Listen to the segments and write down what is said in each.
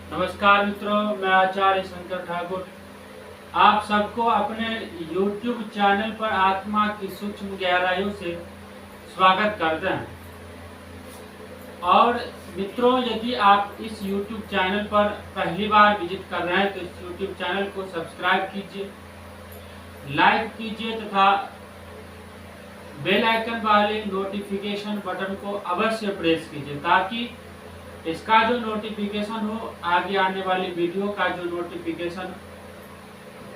नमस्कार मित्रों, मैं आचार्य शंकर ठाकुर आप सबको अपने YouTube चैनल पर आत्मा की सूक्ष्म गहराइयों से स्वागत करते हैं। और मित्रों, यदि आप इस YouTube चैनल पर पहली बार विजिट कर रहे हैं तो इस YouTube चैनल को सब्सक्राइब कीजिए, लाइक कीजिए तथा बेल आइकन वाले नोटिफिकेशन बटन को अवश्य प्रेस कीजिए ताकि इसका जो नोटिफिकेशन हो, आगे आने वाली वीडियो का जो नोटिफिकेशन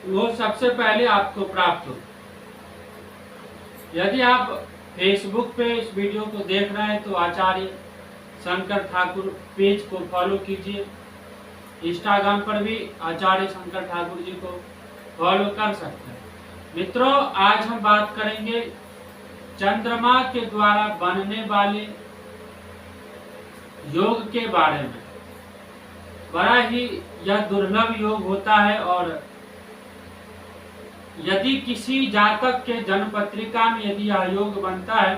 वो सबसे पहले आपको प्राप्त हो। यदि आप फेसबुक पे इस वीडियो को देख रहे हैं तो आचार्य शंकर ठाकुर पेज को फॉलो कीजिए। इंस्टाग्राम पर भी आचार्य शंकर ठाकुर जी को फॉलो कर सकते हैं। मित्रों, आज हम बात करेंगे चंद्रमा के द्वारा बनने वाले योग के बारे में। बड़ा ही यह दुर्लभ योग होता है और यदि किसी जातक के जन्म पत्रिका में यदि यह योग बनता है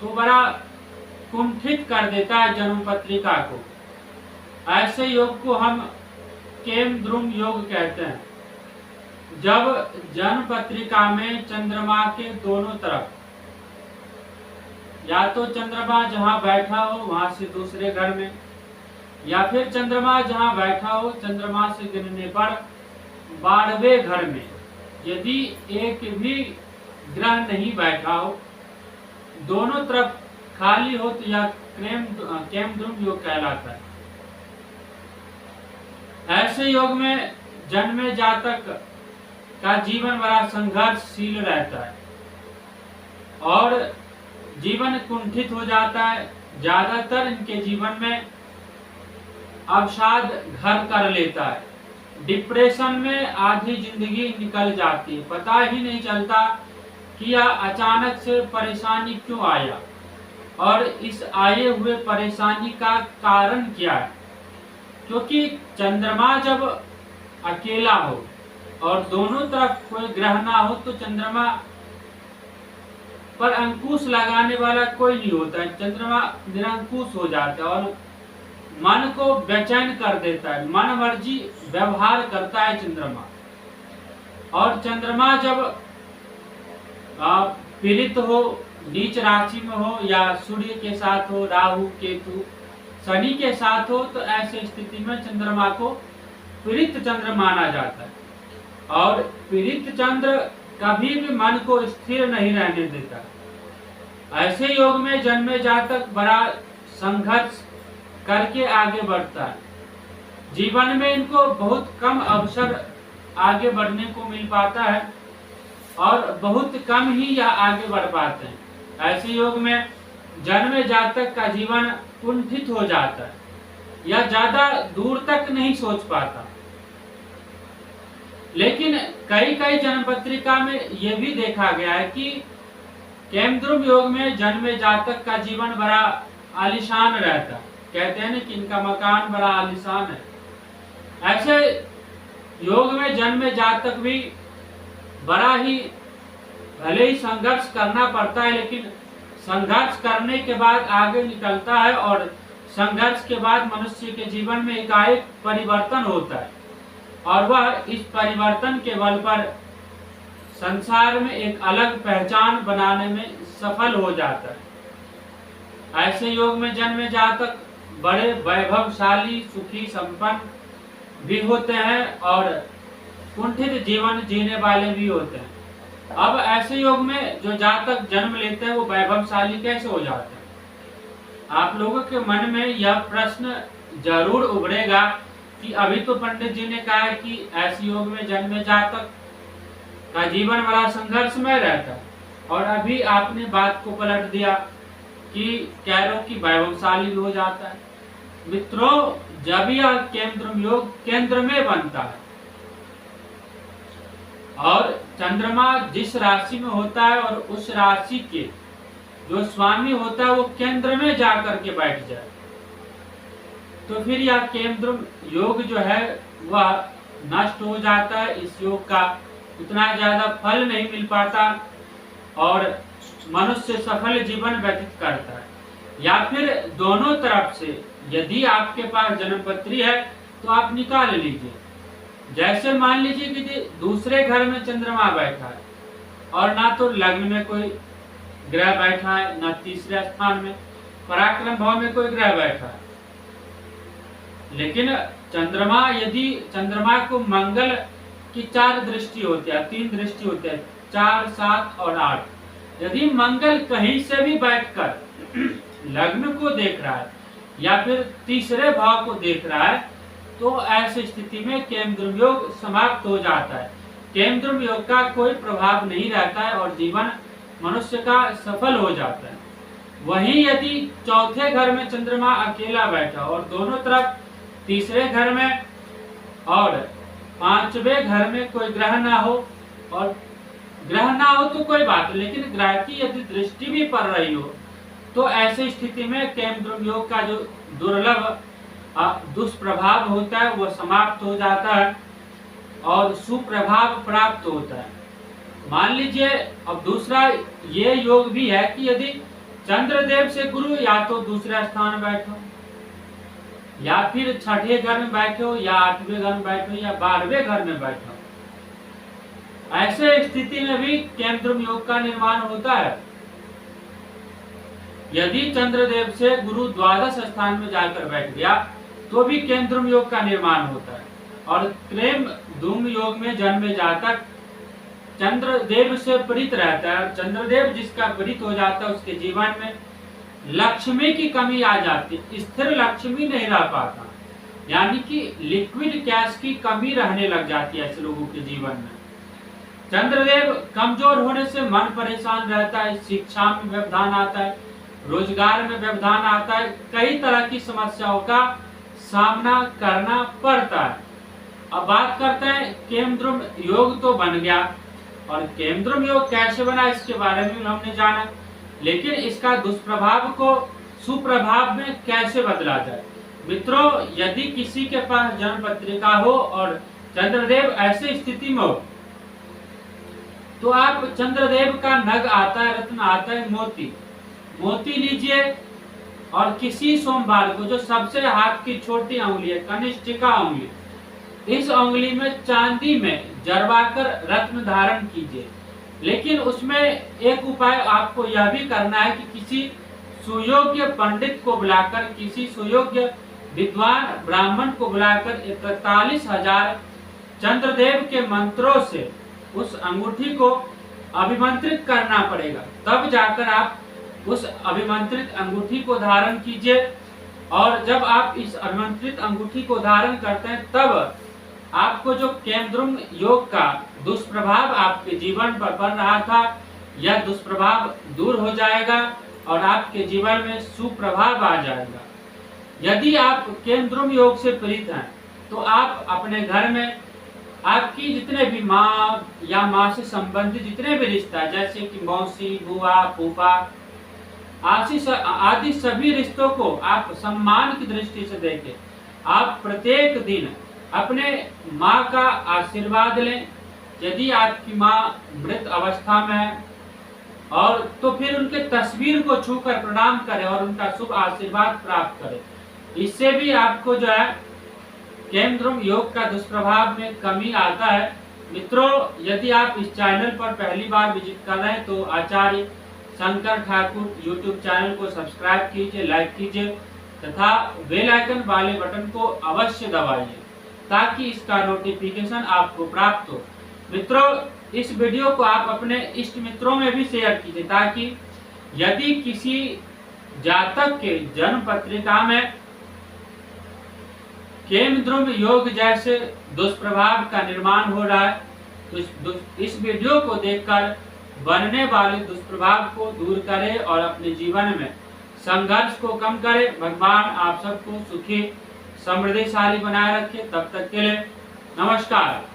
तो बड़ा कुंठित कर देता है जन्म पत्रिका को। ऐसे योग को हम केमद्रुम योग कहते हैं। जब जन्म पत्रिका में चंद्रमा के दोनों तरफ या तो चंद्रमा जहां बैठा हो वहां से दूसरे घर में, या फिर चंद्रमा जहां बैठा हो चंद्रमा से गिनने पर 12वें घर में यदि एक भी ग्रह नहीं बैठा हो, दोनों तरफ खाली हो तो यह केमद्रुम योग कहलाता है। ऐसे योग में जन्मे जातक का जीवन बड़ा संघर्षशील रहता है और जीवन कुंठित हो जाता है। ज्यादातर इनके जीवन में अवसाद घर कर लेता है। डिप्रेशन में आधी जिंदगी निकल जाती है। पता ही नहीं चलता कि यह अचानक से परेशानी क्यों आया और इस आए हुए परेशानी का कारण क्या है। क्योंकि चंद्रमा जब अकेला हो और दोनों तरफ कोई ग्रह ना हो तो चंद्रमा पर अंकुश लगाने वाला कोई नहीं होता है। चंद्रमा निरंकुश हो जाता है और मन को बेचैन कर देता है। मन मर्जी व्यवहार करता है चंद्रमा। और चंद्रमा जब पीड़ित हो, नीच राशि में हो या सूर्य के साथ हो, राहु केतु शनि के साथ हो, तो ऐसे स्थिति में चंद्रमा को पीड़ित चंद्र माना जाता है। और पीड़ित चंद्र कभी भी मन को स्थिर नहीं रहने देता। ऐसे योग में जन्मे जातक बड़ा संघर्ष करके आगे बढ़ता है। जीवन में इनको बहुत कम अवसर आगे बढ़ने को मिल पाता है और बहुत कम ही यह आगे बढ़ पाते हैं। ऐसे योग में जन्मे जातक का जीवन कुंठित हो जाता है, यह ज्यादा दूर तक नहीं सोच पाता। लेकिन कई जन्म पत्रिका में यह भी देखा गया है कि केमद्रुम योग में जन्मे जातक का जीवन बड़ा आलीशान रहता। कहते हैं ना कि इनका मकान बड़ा आलीशान है। ऐसे योग में जन्मे जातक भी बड़ा ही भले ही संघर्ष करना पड़ता है, लेकिन संघर्ष करने के बाद आगे निकलता है और संघर्ष के बाद मनुष्य के जीवन में एकाएक परिवर्तन होता है और वह इस परिवर्तन के बल पर संसार में एक अलग पहचान बनाने में सफल हो जाता है। ऐसे योग में जन्मे जातक बड़े वैभवशाली, सुखी, संपन्न भी होते हैं और कुंठित जीवन जीने वाले भी होते हैं। अब ऐसे योग में जो जातक जन्म लेते हैं वो वैभवशाली कैसे हो जाते हैं? आप लोगों के मन में यह प्रश्न जरूर उभरेगा कि अभी तो पंडित जी ने कहा है कि ऐसे योग में जन्मे जातक का जीवन बड़ा संघर्षमय रहता है और अभी आपने बात को पलट दिया कि कह रहे हो कि वैभवशाली हो जाता है। मित्रों, जब यह केमद्रुम योग केंद्र में बनता है और चंद्रमा जिस राशि में होता है और उस राशि के जो स्वामी होता है वो केंद्र में जाकर के बैठ जाए, तो फिर यह केमद्रुम योग जो है वह नष्ट हो जाता है। इस योग का उतना ज्यादा फल नहीं मिल पाता और मनुष्य सफल जीवन व्यतीत करता है। या फिर दोनों तरफ से यदि आपके पास जन्मपत्री है तो आप निकाल लीजिए। जैसे मान लीजिए कि दूसरे घर में चंद्रमा बैठा है और ना तो लग्न में कोई ग्रह बैठा है, ना तीसरे स्थान में पराक्रम भाव में कोई ग्रह बैठा है, लेकिन चंद्रमा को मंगल की 4 दृष्टि होती है, 3 दृष्टि होती है, 4, 7 और 8। यदि मंगल कहीं से भी बैठकर लग्न को देख रहा है या फिर तीसरे भाव को देख रहा है तो ऐसी स्थिति में केमद्रुम योग समाप्त हो जाता है। केमद्रुम योग का कोई प्रभाव नहीं रहता है और जीवन मनुष्य का सफल हो जाता है। वहीं यदि चौथे घर में चंद्रमा अकेला बैठा और दोनों तरफ तीसरे घर में और 5वें घर में कोई ग्रह ना हो, और ग्रह ना हो तो कोई बात नहीं, लेकिन ग्रह की यदि दृष्टि भी पड़ रही हो तो ऐसी स्थिति में केमद्रुम योग का जो दुर्लभ दुष्प्रभाव होता है वो समाप्त हो जाता है और सुप्रभाव प्राप्त होता है। मान लीजिए अब दूसरा ये योग भी है कि यदि चंद्रदेव से गुरु या तो दूसरे स्थान बैठो या फिर 6ठे घर में बैठे हो या 8वें घर में बैठे हो या 12वें घर में बैठे हो, ऐसे स्थिति में भी केमद्रुम योग का निर्माण होता है। यदि चंद्रदेव से गुरु द्वादश स्थान में जाकर बैठ गया तो भी केमद्रुम योग का निर्माण होता है। और केमद्रुम योग में जन्मे जातक चंद्रदेव से प्रीत रहता है। चंद्रदेव जिसका प्रीत हो जाता है उसके जीवन में लक्ष्मी की कमी आ जाती है, स्थिर लक्ष्मी नहीं रह पाता, यानी कि लिक्विड कैश की कमी रहने लग जाती है ऐसे लोगों के जीवन में। चंद्रदेव कमजोर होने से मन परेशान रहता है, शिक्षा में व्यवधान आता है, रोजगार में व्यवधान आता है, कई तरह की समस्याओं का सामना करना पड़ता है। अब बात करते हैं केमद्रुम योग तो बन गया, और केमद्रुम योग कैसे बना इसके बारे में हमने जाना, लेकिन इसका दुष्प्रभाव को सुप्रभाव में कैसे बदला जाए। मित्रों, यदि किसी के पास जन्म पत्रिका हो और चंद्रदेव ऐसे स्थिति में हो तो आप चंद्रदेव का नग आता है, रत्न आता है मोती लीजिए और किसी सोमवार को जो सबसे हाथ की छोटी उंगली है, कनिष्ठिका उंगली, इस उंगली में चांदी में जरवाकर रत्न धारण कीजिए। लेकिन उसमें एक उपाय आपको यह भी करना है कि किसी सुयोग्य पंडित को बुलाकर, किसी सुयोग्य विद्वान ब्राह्मण को बुलाकर 41,000 चंद्रदेव के मंत्रों से उस अंगूठी को अभिमंत्रित करना पड़ेगा, तब जाकर आप उस अभिमंत्रित अंगूठी को धारण कीजिए। और जब आप इस अभिमंत्रित अंगूठी को धारण करते हैं तब आपको जो केमद्रुम योग का दुष्प्रभाव आपके जीवन पर पड़ रहा था, यह दुष्प्रभाव दूर हो जाएगा और आपके जीवन में सुप्रभाव आ जाएगा। यदि आप केमद्रुम योग से पीड़ित हैं तो आप अपने घर में आपकी जितने भी माँ या माँ से संबंधित जितने भी रिश्ता, जैसे कि मौसी, बुआ, फूफा आदि सभी रिश्तों को आप सम्मान की दृष्टि से देखें। आप प्रत्येक दिन अपने माँ का आशीर्वाद लें। यदि आपकी माँ मृत अवस्था में है और तो फिर उनके तस्वीर को छूकर प्रणाम करें और उनका शुभ आशीर्वाद प्राप्त करें। इससे भी आपको जो है केमद्रुम योग का दुष्प्रभाव में कमी आता है। मित्रों, यदि आप इस चैनल पर पहली बार विजिट कर रहे हैं तो आचार्य शंकर ठाकुर यूट्यूब चैनल को सब्सक्राइब कीजिए, लाइक कीजिए तथा बेल आइकन वाले बटन को अवश्य दबाइए ताकि इसका नोटिफिकेशन आपको प्राप्त हो। मित्रों, इस वीडियो को आप अपने इष्ट मित्रों में भी शेयर कीजिए ताकि यदि किसी जातक के जन्म पत्रिका में केमद्रुम योग जैसे दुष्प्रभाव का निर्माण हो रहा है तो इस वीडियो को देखकर बनने वाले दुष्प्रभाव को दूर करें और अपने जीवन में संघर्ष को कम करें। भगवान आप सबको सुखी समृद्धिशाली बनाए रखे। तब तक के लिए नमस्कार।